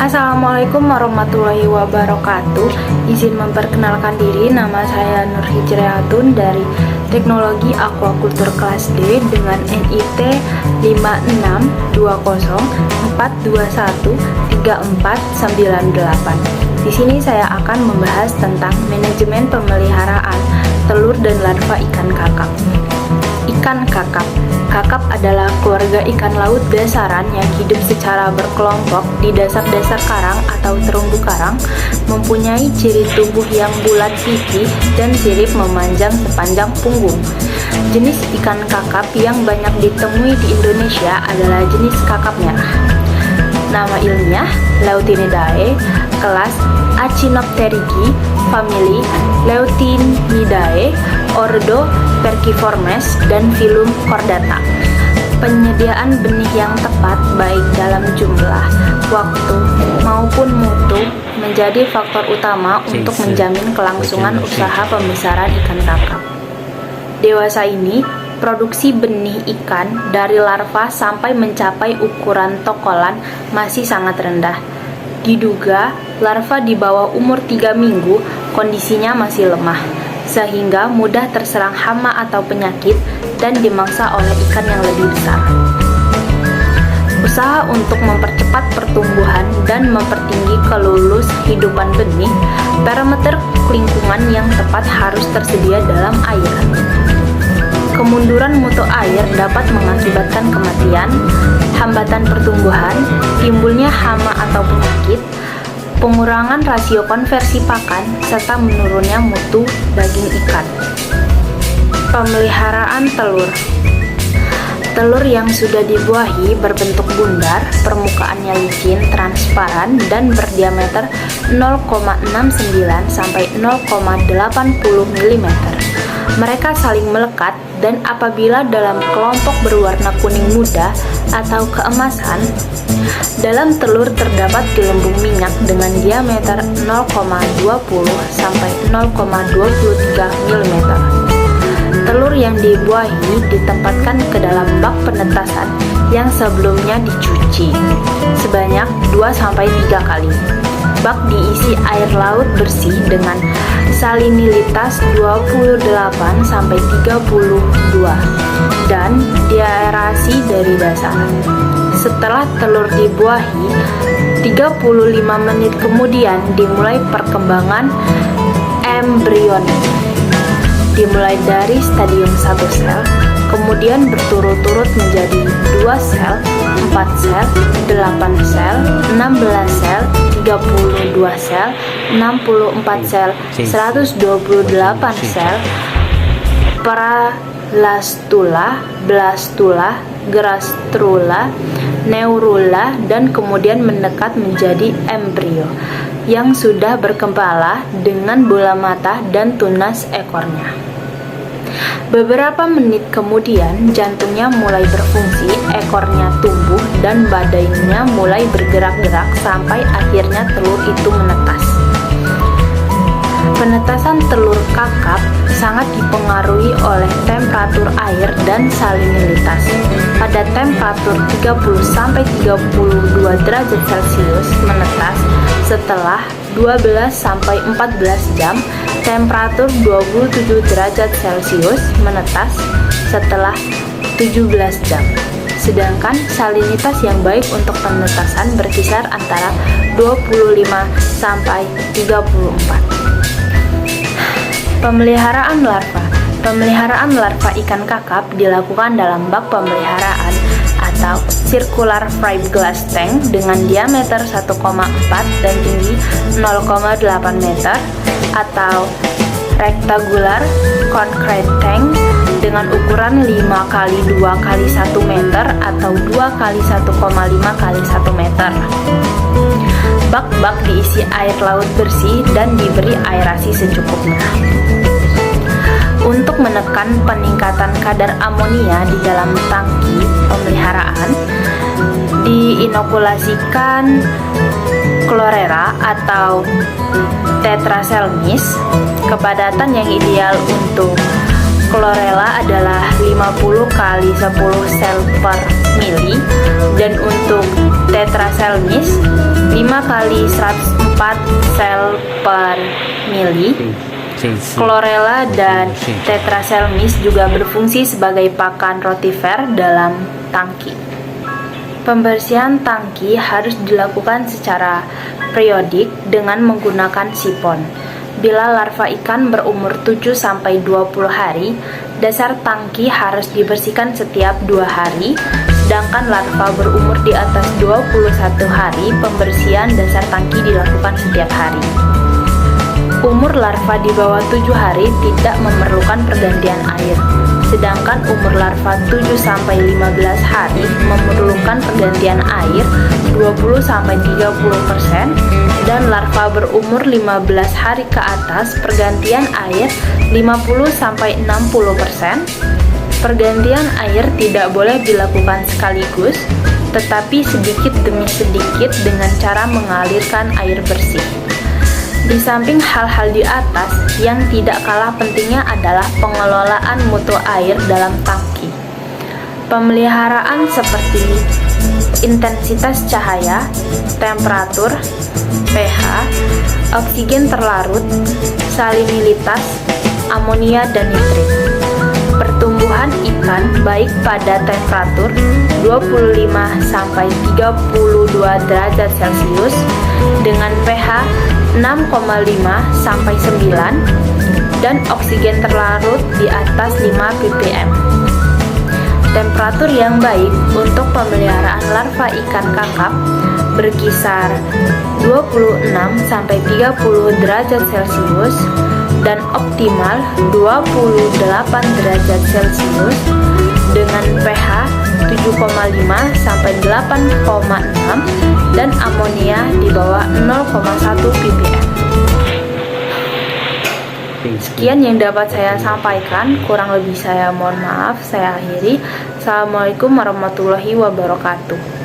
Assalamualaikum warahmatullahi wabarakatuh. Izin memperkenalkan diri, nama saya Nur Hijriatun dari Teknologi Aquaculture kelas D dengan NIT 56204213498. Di sini saya akan membahas tentang manajemen pemeliharaan telur dan larva ikan kakap. Ikan kakap. Kakap adalah keluarga ikan laut dasaran yang hidup secara berkelompok di dasar-dasar karang atau terumbu karang, mempunyai ciri tubuh yang bulat pipih dan sirip memanjang sepanjang punggung. Jenis ikan kakap yang banyak ditemui di Indonesia adalah jenis kakap merah. Nama ilmiah Leutinidae, kelas Achinopterygii, famili Leutinidae, ordo Perciformes, dan filum Chordata. Penyediaan benih yang tepat baik dalam jumlah, waktu, maupun mutu menjadi faktor utama untuk menjamin kelangsungan usaha pembesaran ikan kakap. Dewasa ini, produksi benih ikan dari larva sampai mencapai ukuran tokolan masih sangat rendah. Diduga, larva di bawah umur 3 minggu kondisinya masih lemah, sehingga mudah terserang hama atau penyakit dan dimangsa oleh ikan yang lebih besar. Usaha untuk mempercepat pertumbuhan dan mempertinggi kelulus hidupan benih, parameter lingkungan yang tepat harus tersedia dalam air. Kemunduran mutu air dapat mengakibatkan kematian, hambatan pertumbuhan, timbulnya hama atau penyakit, pengurangan rasio konversi pakan, serta menurunnya mutu daging ikan. Pemeliharaan telur. Telur yang sudah dibuahi berbentuk bundar, permukaannya licin, transparan, dan berdiameter 0,69 sampai 0,80 mm. Mereka saling melekat dan apabila dalam kelompok berwarna kuning muda atau keemasan, dalam telur terdapat gelembung minyak dengan diameter 0,20 sampai 0,23 mm. Telur yang dibuahi ditempatkan ke dalam bak penetasan yang sebelumnya dicuci sebanyak 2-3 kali. Bak diisi air laut bersih dengan salinilitas 28-32 dan diaerasi dari dasar. Setelah telur dibuahi, 35 menit kemudian dimulai perkembangan embrionik. Dimulai dari stadium 1 sel, kemudian berturut-turut menjadi 2 sel, 4 sel, 8 sel, 16 sel, 32 sel, 64 sel, 128 sel, paralastula, blastula, gastrula, neurula, dan kemudian mendekat menjadi embrio yang sudah berkepala dengan bola mata dan tunas ekornya. Beberapa menit kemudian jantungnya mulai berfungsi, ekornya tumbuh, dan badannya mulai bergerak-gerak sampai akhirnya telur itu menetas. Penetasan telur kakap sangat dipengaruhi oleh temperatur air dan salinilitas. Pada temperatur 30-32 derajat Celcius menetas setelah 12-14 jam, temperatur 27 derajat Celcius menetas setelah 17 jam. Sedangkan salinitas yang baik untuk penetasan berkisar antara 25-34. Pemeliharaan larva. Pemeliharaan larva ikan kakap dilakukan dalam bak pemeliharaan atau circular fiberglass tank dengan diameter 1,4 dan tinggi 0,8 meter, atau rectangular concrete tank dengan ukuran 5x2x1 meter atau 2x1,5x1 meter. Bak-bak diisi air laut bersih dan diberi aerasi secukupnya. Untuk menekan peningkatan kadar amonia di dalam tangki pemeliharaan, diinokulasikan chlorella atau tetraselmis. Kepadatan yang ideal untuk chlorella adalah 50 x 10 sel per mili, dan untuk Tetraselmis 5 kali 104 sel per mili. Chlorella dan Tetraselmis juga berfungsi sebagai pakan rotifer dalam tangki. Pembersihan tangki harus dilakukan secara periodik dengan menggunakan sipon. Bila larva ikan berumur 7-20 hari, dasar tangki harus dibersihkan setiap 2 hari, sedangkan larva berumur di atas 21 hari, pembersihan dasar tangki dilakukan setiap hari. Umur larva di bawah 7 hari tidak memerlukan pergantian air, sedangkan umur larva 7-15 hari memerlukan pergantian air 20-30%, dan larva berumur 15 hari ke atas pergantian air 50-60%. Pergantian air tidak boleh dilakukan sekaligus, tetapi sedikit demi sedikit dengan cara mengalirkan air bersih. Di samping hal-hal di atas, yang tidak kalah pentingnya adalah pengelolaan mutu air dalam tangki. Pemeliharaan seperti intensitas cahaya, temperatur, pH, oksigen terlarut, salinilitas, amonia dan nitrit. Pertumbuhan ikan baik pada temperatur 25-32 derajat Celcius dengan pH 6,5-9 dan oksigen terlarut di atas 5 ppm. Temperatur yang baik untuk pemeliharaan larva ikan kakap berkisar 26-30 derajat Celcius dan optimal 28 derajat Celcius dengan pH 7,5-8,6 dan amonia di bawah 0,1 ppm. Sekian yang dapat saya sampaikan, kurang lebih saya mohon maaf, saya akhiri. Assalamualaikum warahmatullahi wabarakatuh.